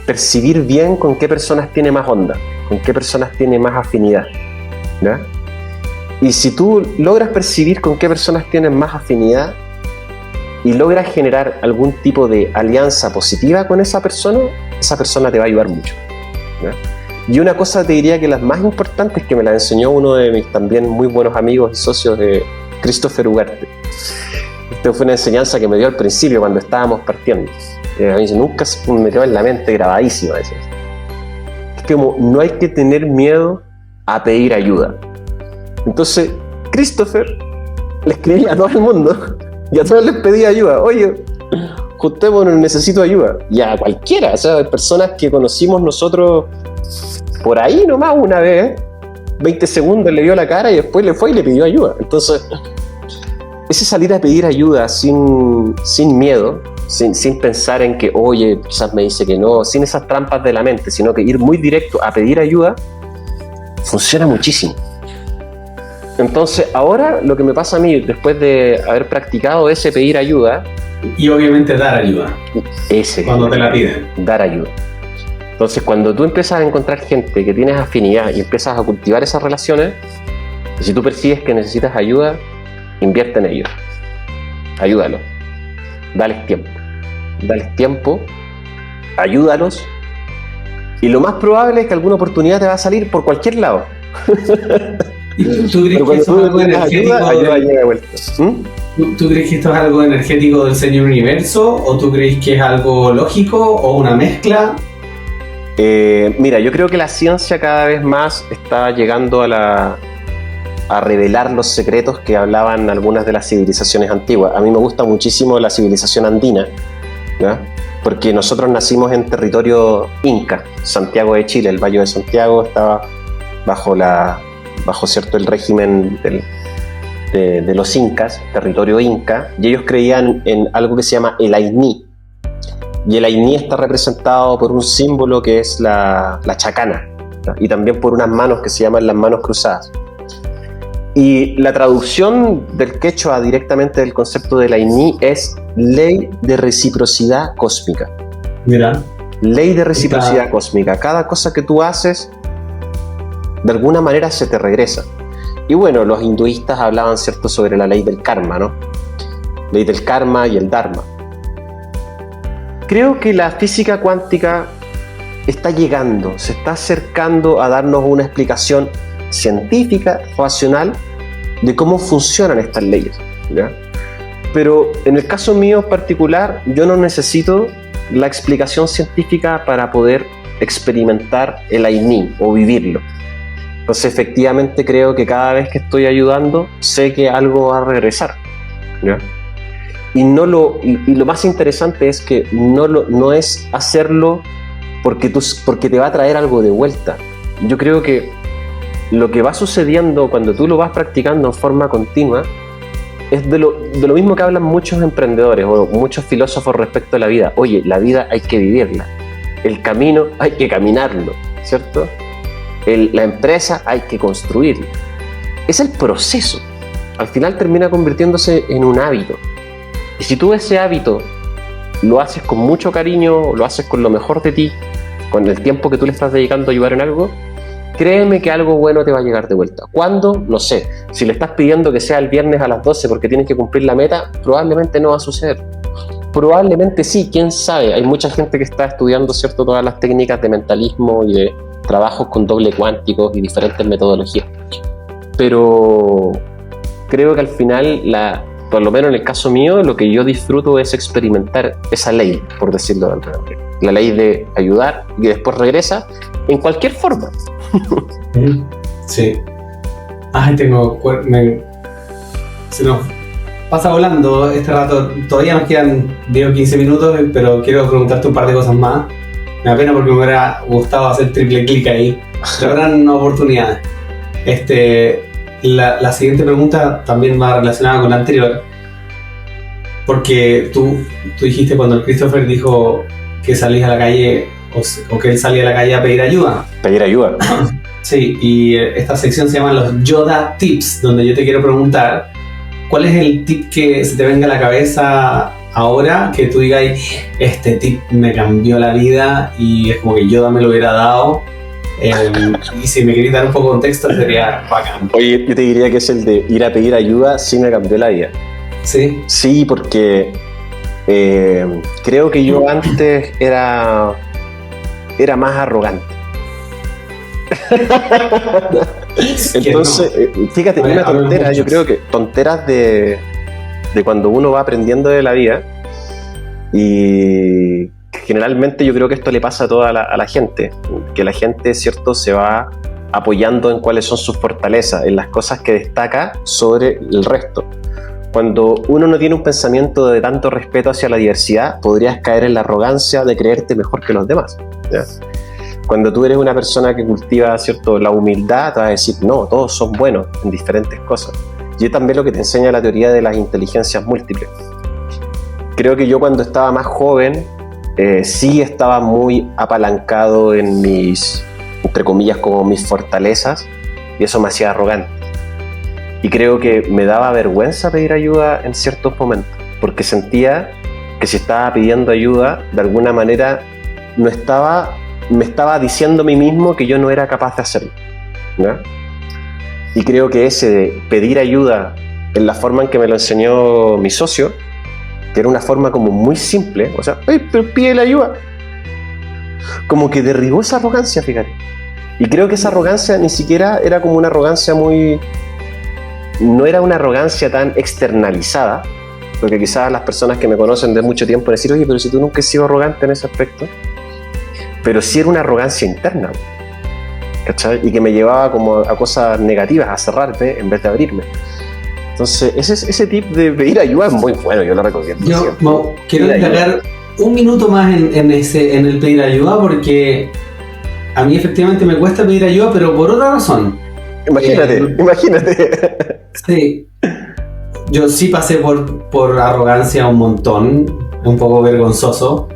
S3: percibir bien con qué personas tiene más onda, con qué personas tiene más afinidad, ¿ya? Y si tú logras percibir con qué personas tienen más afinidad y logras generar algún tipo de alianza positiva con esa persona te va a ayudar mucho, ¿ya? Y una cosa te diría que las más importantes, que me la enseñó uno de mis también muy buenos amigos y socios, de Christopher Ugarte. Esta fue una enseñanza que me dio al principio cuando estábamos partiendo. A mí nunca me quedó en la mente grabadísima. Es como, no hay que tener miedo a pedir ayuda. Entonces, Christopher le escribía a todo el mundo y a todos les pedía ayuda. Oye, juntémonos, necesito ayuda. Y a cualquiera, o sea, personas que conocimos nosotros por ahí nomás una vez, 20 segundos le vio la cara y después le fue y le pidió ayuda. Entonces, ese salir a pedir ayuda sin miedo, sin pensar en que, oye, quizás me dice que no, sin esas trampas de la mente, sino que ir muy directo a pedir ayuda, funciona muchísimo. Entonces, ahora lo que me pasa a mí, después de haber practicado ese pedir ayuda...
S2: Y obviamente dar ayuda. Cuando te la piden.
S3: Dar ayuda. Entonces, cuando tú empiezas a encontrar gente que tienes afinidad y empiezas a cultivar esas relaciones, si tú percibes que necesitas ayuda, invierte en ellos. Ayúdalos. Dales tiempo, ayúdalos, y lo más probable es que alguna oportunidad te va a salir por cualquier lado.
S2: ¿Tú crees que esto es algo energético?
S3: Ayuda llega de vuelta.
S2: ¿Tú crees que esto es algo energético del Señor Universo? ¿O tú crees que es algo lógico o una mezcla?
S3: Mira, yo creo que la ciencia cada vez más está llegando a revelar los secretos que hablaban algunas de las civilizaciones antiguas. A mí me gusta muchísimo la civilización andina, ¿ya? Porque nosotros nacimos en territorio inca, Santiago de Chile, el Valle de Santiago estaba bajo cierto el régimen de los incas, territorio inca, y ellos creían en algo que se llama el Aini. Y el Aini está representado por un símbolo que es la chacana, ¿ya? Y también por unas manos que se llaman las manos cruzadas. Y la traducción del quechua directamente del concepto del Aini es ley de reciprocidad cósmica.
S2: Mira.
S3: Ley de reciprocidad cósmica. Cada cosa que tú haces, de alguna manera se te regresa. Y bueno, los hinduistas hablaban, ¿cierto?, sobre la ley del karma, ¿no? Ley del karma y el dharma. Creo que la física cuántica está llegando, se está acercando a darnos una explicación científica, racional, de cómo funcionan estas leyes, ¿ya? Pero en el caso mío en particular, yo no necesito la explicación científica para poder experimentar el Aini o vivirlo. Entonces, efectivamente, creo que cada vez que estoy ayudando, sé que algo va a regresar, ¿ya? Y lo más interesante es que no es hacerlo porque te va a traer algo de vuelta. Yo creo que lo que va sucediendo cuando tú lo vas practicando en forma continua es de lo mismo que hablan muchos emprendedores o muchos filósofos respecto a la vida. Oye, la vida hay que vivirla, el camino hay que caminarlo, ¿cierto? La empresa hay que construirla. Es el proceso. Al final termina convirtiéndose en un hábito. Y si tú ese hábito lo haces con mucho cariño, lo haces con lo mejor de ti, con el tiempo que tú le estás dedicando a ayudar en algo, créeme que algo bueno te va a llegar de vuelta. ¿Cuándo? No sé. Si le estás pidiendo que sea el viernes a las 12 porque tienes que cumplir la meta, probablemente no va a suceder. Probablemente sí, quién sabe. Hay mucha gente que está estudiando, ¿cierto?, todas las técnicas de mentalismo y de trabajos con doble cuánticos y diferentes metodologías. Pero creo que al final, por lo menos en el caso mío, lo que yo disfruto es experimentar esa ley, por decirlo de alguna manera. La ley de ayudar y después regresa en cualquier forma.
S2: Sí. Ay, se nos pasa volando este rato. Todavía nos quedan 10 o 15 minutos, pero quiero preguntarte un par de cosas más. Me da pena porque me hubiera gustado hacer triple clic ahí. Pero habrán oportunidades. La siguiente pregunta también va relacionada con la anterior. Porque tú dijiste cuando el Christopher dijo que salís a la calle o que él salía a la calle a pedir ayuda.
S3: Pedir ayuda.
S2: Sí, y esta sección se llama los Yoda Tips, donde yo te quiero preguntar ¿cuál es el tip que se te venga a la cabeza ahora que tú digas, este tip me cambió la vida y es como que Yoda me lo hubiera dado? Y si me querías dar un poco de contexto sería bacán.
S3: Oye, yo te diría que es el de ir a pedir ayuda, sí me cambió la vida.
S2: ¿Sí?
S3: Sí, porque creo que yo antes era más arrogante. Entonces, fíjate, una tontera, yo creo que tonteras de cuando uno va aprendiendo de la vida, y generalmente yo creo que esto le pasa a toda la gente, que la gente, cierto, se va apoyando en cuáles son sus fortalezas, en las cosas que destaca sobre el resto. Cuando uno no tiene un pensamiento de tanto respeto hacia la diversidad, podrías caer en la arrogancia de creerte mejor que los demás, ¿ya? Cuando tú eres una persona que cultiva, ¿cierto?, la humildad, te vas a decir, no, todos son buenos en diferentes cosas. Y es también lo que te enseña la teoría de las inteligencias múltiples. Creo que yo cuando estaba más joven, sí estaba muy apalancado en mis, entre comillas, como mis fortalezas, y eso me hacía arrogante. Y creo que me daba vergüenza pedir ayuda en ciertos momentos, porque sentía que si estaba pidiendo ayuda, de alguna manera me estaba diciendo a mí mismo que yo no era capaz de hacerlo, ¿no? Y creo que ese de pedir ayuda en la forma en que me lo enseñó mi socio, que era una forma como muy simple, o sea, pero pide la ayuda, como que derribó esa arrogancia, fíjate. Y creo que esa arrogancia ni siquiera era como una arrogancia no era una arrogancia tan externalizada, porque quizás las personas que me conocen de mucho tiempo decir, oye, pero si tú nunca has sido arrogante en ese aspecto, pero sí era una arrogancia interna, ¿cachai? Y que me llevaba como a cosas negativas, a cerrarme en vez de abrirme. Entonces, ese tip de pedir ayuda es muy bueno, yo lo recomiendo.
S2: Yo quiero destacar un minuto más en el pedir ayuda, porque a mí efectivamente me cuesta pedir ayuda, pero por otra razón.
S3: Imagínate.
S2: Sí. Yo sí pasé por arrogancia un montón, un poco vergonzoso.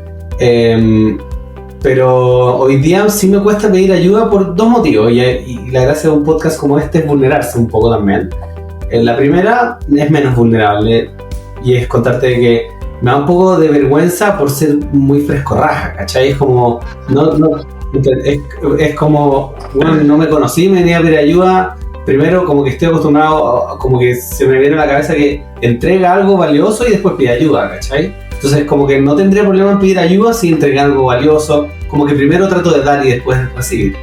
S2: Pero hoy día sí me cuesta pedir ayuda por dos motivos, y la gracia de un podcast como este es vulnerarse un poco también. La primera es menos vulnerable, y es contarte de que me da un poco de vergüenza por ser muy frescorraja, ¿cachai? Es como, es como, bueno, no me conocí, me venía a pedir ayuda. Primero, como que estoy acostumbrado, como que se me viene a la cabeza que entrega algo valioso y después pide ayuda, ¿cachai? Entonces, como que no tendría problema en pedir ayuda si entrega algo valioso. Como que primero trato de dar y después de recibir.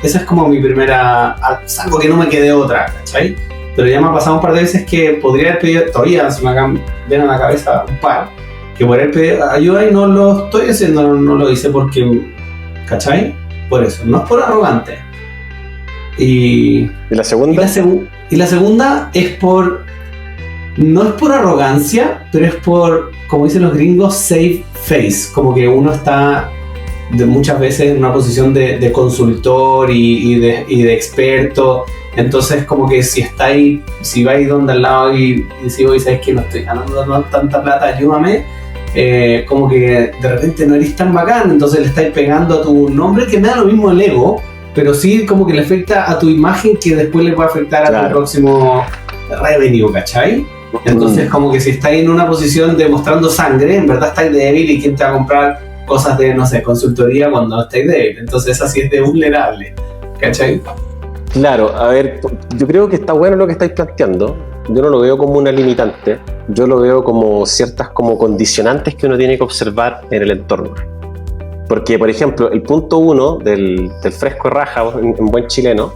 S2: Esa es como mi primera... Salvo que no me quede otra, ¿cachai? Pero ya me ha pasado un par de veces que podría haber pedido... Todavía se me vienen a la cabeza un par. Que podría haber pedido ayuda y no lo estoy haciendo, no lo hice porque... ¿Cachai? Por eso, no es por arrogante. ¿Y
S3: la segunda?
S2: Y la segunda es por... No es por arrogancia, pero es por, como dicen los gringos, safe face. Como que uno está muchas veces en una posición de consultor y de experto. Entonces, como que si vais donde al lado y si hoy sabes que no estoy ganando tanta plata, ayúdame. Como que de repente no eres tan bacán, entonces le estáis pegando a tu nombre, que me da lo mismo el ego, pero sí como que le afecta a tu imagen, que después le puede afectar a tu próximo revenue, ¿cachai? Entonces como que si estáis en una posición de mostrando sangre, en verdad estáis débil, y quién te va a comprar cosas de, no sé, consultoría cuando estáis débil. Entonces así es de vulnerable, ¿cachai?
S3: Claro, a ver, yo creo que está bueno lo que estáis planteando. Yo no lo veo como una limitante, yo lo veo como ciertas como condicionantes que uno tiene que observar en el entorno. Porque, por ejemplo, el punto 1 del fresco raja en buen chileno,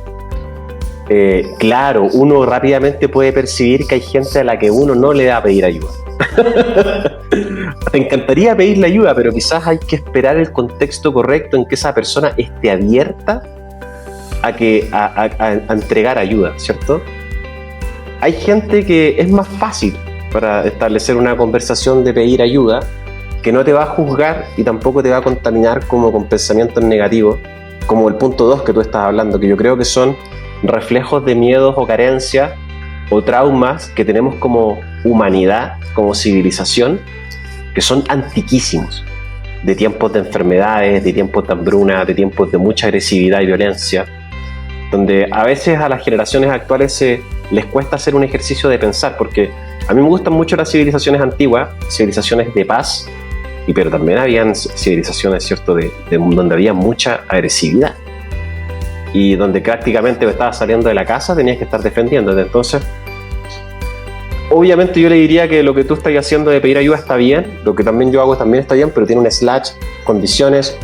S3: claro, uno rápidamente puede percibir que hay gente a la que uno no le da a pedir ayuda. Te encantaría pedirle ayuda, pero quizás hay que esperar el contexto correcto en que esa persona esté abierta a entregar ayuda, ¿cierto? Hay gente que es más fácil para establecer una conversación de pedir ayuda, que no te va a juzgar y tampoco te va a contaminar como con pensamientos negativos, como el punto 2 que tú estás hablando, que yo creo que son reflejos de miedos o carencias o traumas que tenemos como humanidad, como civilización, que son antiquísimos, de tiempos de enfermedades, de tiempos de hambruna, de tiempos de mucha agresividad y violencia, donde a veces a las generaciones actuales les cuesta hacer un ejercicio de pensar, porque a mí me gustan mucho las civilizaciones antiguas, civilizaciones de paz, pero también habían civilizaciones, ¿cierto?, donde había mucha agresividad y donde prácticamente estabas saliendo de la casa, tenías que estar defendiéndote. Entonces, obviamente yo le diría que lo que tú estás haciendo de pedir ayuda está bien, lo que también yo hago también está bien, pero tiene un slash, condiciones.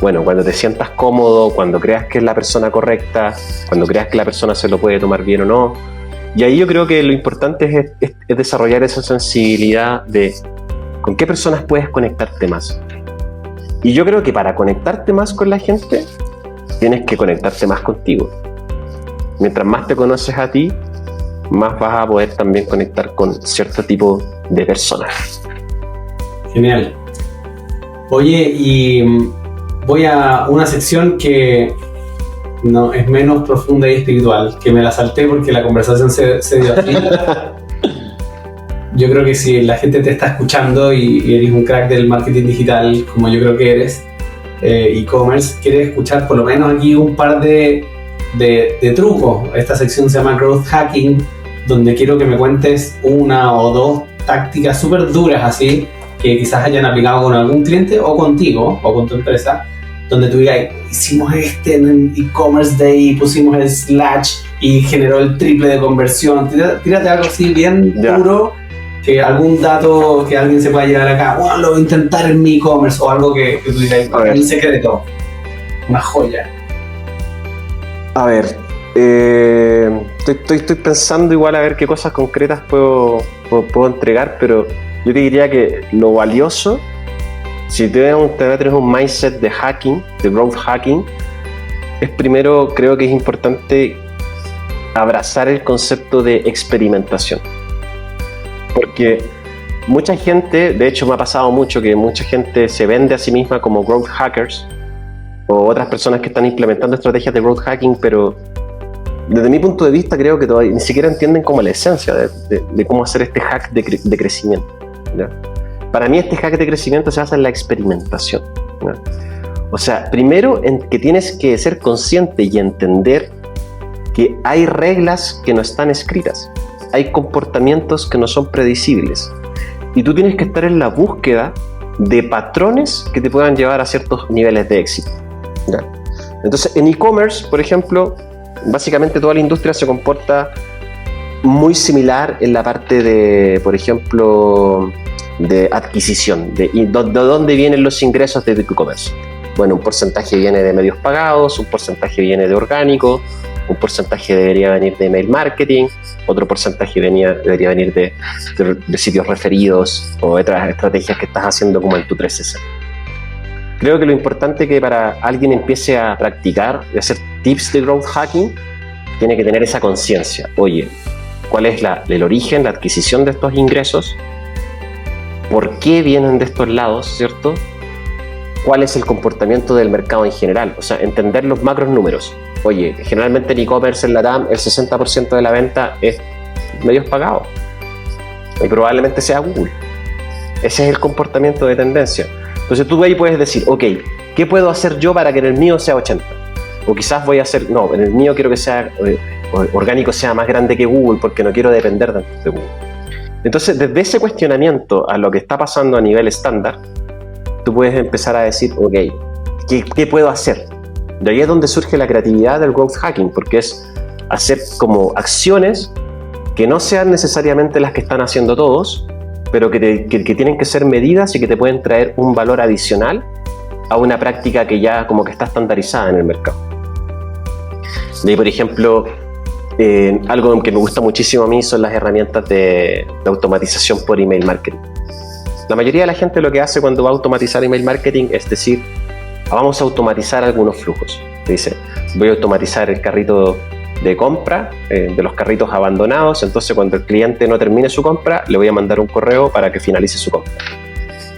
S3: Bueno, cuando te sientas cómodo, cuando creas que es la persona correcta, cuando creas que la persona se lo puede tomar bien o no. Y ahí yo creo que lo importante es desarrollar esa sensibilidad de con qué personas puedes conectarte más. Y yo creo que para conectarte más con la gente, tienes que conectarte más contigo. Mientras más te conoces a ti, más vas a poder también conectar con cierto tipo de personas.
S2: Genial. Oye, y voy a una sección que no es menos profunda y espiritual, que me la salté porque la conversación se dio así. Yo creo que si la gente te está escuchando y eres un crack del marketing digital, como yo creo que eres, e-commerce, quieres escuchar por lo menos aquí un par de trucos. Esta sección se llama Growth Hacking, donde quiero que me cuentes una o dos tácticas súper duras así, que quizás hayan aplicado con algún cliente o contigo o con tu empresa, donde tú digas, hicimos en e-commerce day, pusimos el slash y generó el triple de conversión. Tírate algo así bien duro, que algún dato que alguien se pueda llevar acá, bueno, lo voy a intentar en mi e-commerce, o algo que tú digas, un secreto, una joya.
S3: A ver, estoy pensando igual a ver qué cosas concretas puedo entregar, pero yo te diría que lo valioso, si tienes un mindset de hacking, de growth hacking, es primero, creo que es importante abrazar el concepto de experimentación. Porque mucha gente, de hecho me ha pasado mucho que mucha gente se vende a sí misma como growth hackers o otras personas que están implementando estrategias de growth hacking, pero desde mi punto de vista creo que todavía ni siquiera entienden como la esencia de cómo hacer este hack de crecimiento, ¿ya? Para mí este hack de crecimiento se basa en la experimentación, ¿ya? O sea, primero en que tienes que ser consciente y entender que hay reglas que no están escritas, hay comportamientos que no son predecibles y tú tienes que estar en la búsqueda de patrones que te puedan llevar a ciertos niveles de éxito, ¿ya? Entonces en e-commerce, por ejemplo, básicamente toda la industria se comporta muy similar en la parte de, por ejemplo, de adquisición, de dónde vienen los ingresos de e-commerce. Bueno, un porcentaje viene de medios pagados, un porcentaje viene de orgánico, un porcentaje debería venir de email marketing, otro porcentaje debería venir de sitios referidos o otras estrategias que estás haciendo como en tu 360. Creo que lo importante es que para alguien empiece a practicar y hacer tips de growth hacking, tiene que tener esa conciencia. Oye, ¿cuál es el origen, la adquisición de estos ingresos? ¿Por qué vienen de estos lados, cierto? ¿Cuál es el comportamiento del mercado en general? O sea, entender los macros números. Oye, generalmente en e-commerce en LATAM el 60% de la venta es medios pagados. Y probablemente sea Google. Ese es el comportamiento de tendencia. Entonces tú ahí puedes decir, ok, ¿qué puedo hacer yo para que en el mío sea 80? O quizás voy a hacer, no, en el mío quiero que sea orgánico sea más grande que Google porque no quiero depender de Google. Entonces, desde ese cuestionamiento a lo que está pasando a nivel estándar, tú puedes empezar a decir, ok, ¿qué puedo hacer? De ahí es donde surge la creatividad del growth hacking, porque es hacer como acciones que no sean necesariamente las que están haciendo todos, pero que tienen que ser medidas y que te pueden traer un valor adicional a una práctica que ya como que está estandarizada en el mercado. De ahí, por ejemplo, algo que me gusta muchísimo a mí son las herramientas de automatización por email marketing. La mayoría de la gente lo que hace cuando va a automatizar email marketing es decir, vamos a automatizar algunos flujos. Dice, voy a automatizar el carrito de compra, de los carritos abandonados, entonces cuando el cliente no termine su compra, le voy a mandar un correo para que finalice su compra.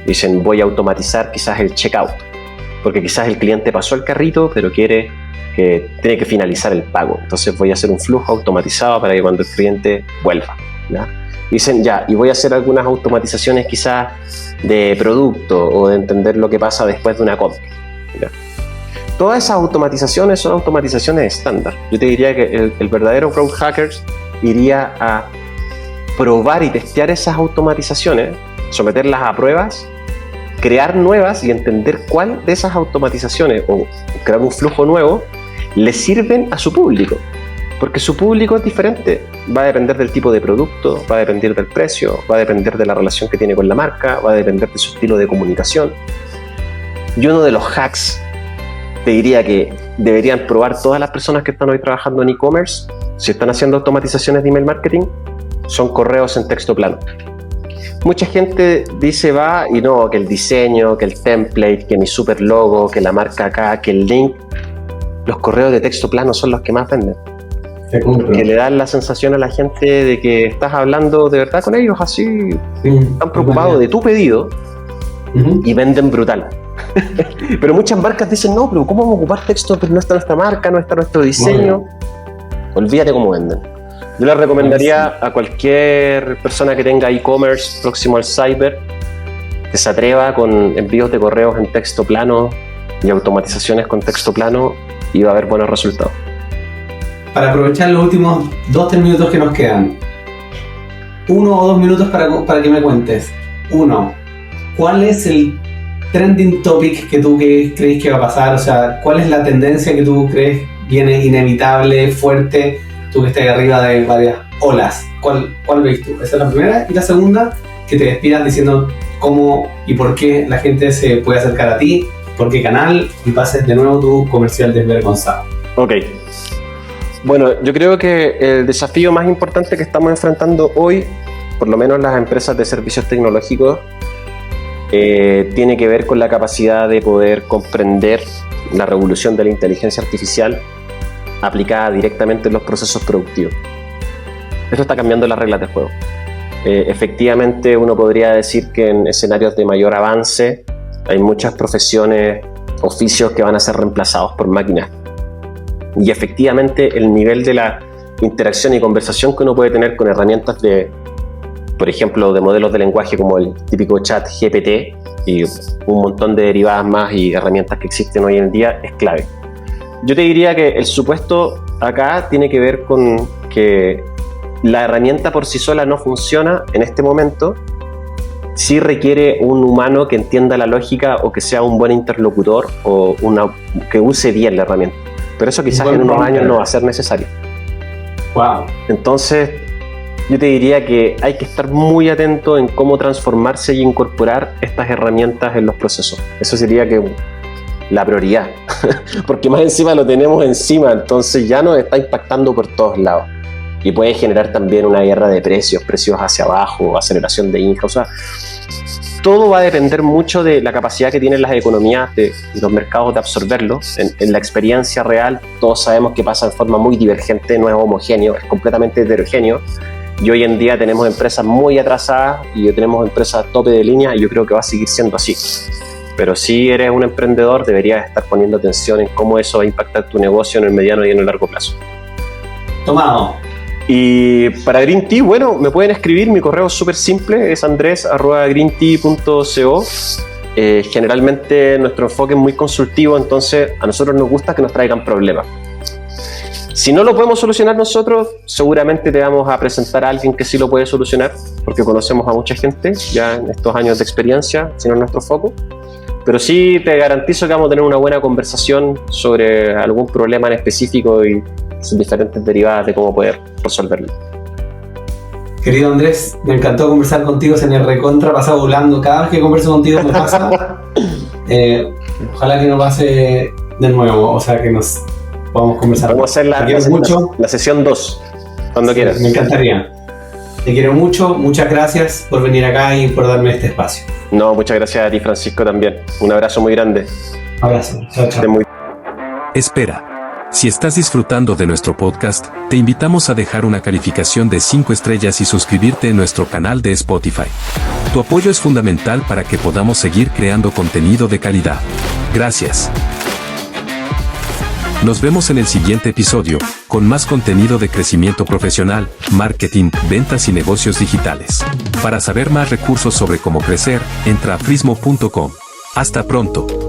S3: Dicen, voy a automatizar quizás el checkout, porque quizás el cliente pasó el carrito, pero tiene que finalizar el pago. Entonces voy a hacer un flujo automatizado para que cuando el cliente vuelva, ¿ya? Dicen, ya, y voy a hacer algunas automatizaciones quizás de producto o de entender lo que pasa después de una compra, ¿ya? Todas esas automatizaciones son automatizaciones estándar. Yo te diría que el verdadero growth hacker iría a probar y testear esas automatizaciones, someterlas a pruebas, crear nuevas y entender cuál de esas automatizaciones o crear un flujo nuevo le sirven a su público. Porque su público es diferente. Va a depender del tipo de producto, va a depender del precio, va a depender de la relación que tiene con la marca, va a depender de su estilo de comunicación. Y uno de los hacks, te diría que deberían probar todas las personas que están hoy trabajando en e-commerce, si están haciendo automatizaciones de email marketing, son correos en texto plano. Mucha gente dice y no, que el diseño, que el template, que mi super logo, que la marca acá, que el link. Los correos de texto plano son los que más venden. Que le dan la sensación a la gente de que estás hablando de verdad con ellos, así, están preocupados de tu pedido y venden brutal. Pero muchas marcas dicen, no, pero ¿cómo vamos a ocupar texto? Pero no está nuestra marca, no está nuestro diseño. Olvídate cómo venden. Yo les recomendaría a cualquier persona que tenga e-commerce próximo al cyber que se atreva con envíos de correos en texto plano y automatizaciones con texto plano y va a haber buenos resultados.
S2: Para aprovechar los últimos 2-3 minutos que nos quedan, 1 o 2 minutos para que me cuentes. 1, ¿cuál es el trending topic que tú crees que va a pasar? O sea, ¿cuál es la tendencia que tú crees viene inevitable, fuerte, tú que estás arriba de varias olas? ¿Cuál ves tú? Esa es la primera. Y la segunda, que te despidas diciendo cómo y por qué la gente se puede acercar a ti, por qué canal, y pases de nuevo tu comercial desvergonzado.
S3: Ok. Bueno, yo creo que el desafío más importante que estamos enfrentando hoy, por lo menos las empresas de servicios tecnológicos, tiene que ver con la capacidad de poder comprender la revolución de la inteligencia artificial aplicada directamente en los procesos productivos. Esto está cambiando las reglas de juego. Efectivamente, uno podría decir que en escenarios de mayor avance hay muchas profesiones, oficios que van a ser reemplazados por máquinas. Y efectivamente el nivel de la interacción y conversación que uno puede tener con herramientas por ejemplo, de modelos de lenguaje como el típico chat GPT y un montón de derivadas más y herramientas que existen hoy en día es clave. Yo te diría que el supuesto acá tiene que ver con que la herramienta por sí sola no funciona en este momento. Sí requiere un humano que entienda la lógica o que sea un buen interlocutor o que use bien la herramienta. Pero eso quizás en unos años no va a ser necesario.
S2: Wow.
S3: Entonces, yo te diría que hay que estar muy atento en cómo transformarse y incorporar estas herramientas en los procesos. Eso sería que la prioridad. Porque más encima lo tenemos encima, entonces ya nos está impactando por todos lados. Y puede generar también una guerra de precios hacia abajo, aceleración de infra. O sea, todo va a depender mucho de la capacidad que tienen las economías de los mercados de absorberlo. En la experiencia real, todos sabemos que pasa de forma muy divergente, no es homogéneo, es completamente heterogéneo. Y hoy en día tenemos empresas muy atrasadas y tenemos empresas tope de línea y yo creo que va a seguir siendo así. Pero si eres un emprendedor, deberías estar poniendo atención en cómo eso va a impactar tu negocio en el mediano y en el largo plazo.
S2: Tomado.
S3: Y para Green Tea, bueno, me pueden escribir, mi correo es súper simple, es andres@greentea.co. Generalmente nuestro enfoque es muy consultivo, entonces a nosotros nos gusta que nos traigan problemas. Si no lo podemos solucionar nosotros, seguramente te vamos a presentar a alguien que sí lo puede solucionar, porque conocemos a mucha gente ya en estos años de experiencia, si no es nuestro foco. Pero sí te garantizo que vamos a tener una buena conversación sobre algún problema en específico y sus diferentes derivadas de cómo poder resolverlo.
S2: Querido Andrés, me encantó conversar contigo, se me recontra pasado volando. Cada vez que converso contigo me pasa. Ojalá que no pase de nuevo, o sea que nos podamos conversar.
S3: Vamos a hacer la sesión 2, cuando quieras.
S2: Me encantaría. Te quiero mucho, muchas gracias por venir acá y por darme este espacio.
S3: No, muchas gracias a ti, Francisco, también. Un abrazo muy grande.
S2: Abrazo, chao, chao.
S1: Espera. Si estás disfrutando de nuestro podcast, te invitamos a dejar una calificación de 5 estrellas y suscribirte en nuestro canal de Spotify. Tu apoyo es fundamental para que podamos seguir creando contenido de calidad. Gracias. Nos vemos en el siguiente episodio, con más contenido de crecimiento profesional, marketing, ventas y negocios digitales. Para saber más recursos sobre cómo crecer, entra a frismo.com. Hasta pronto.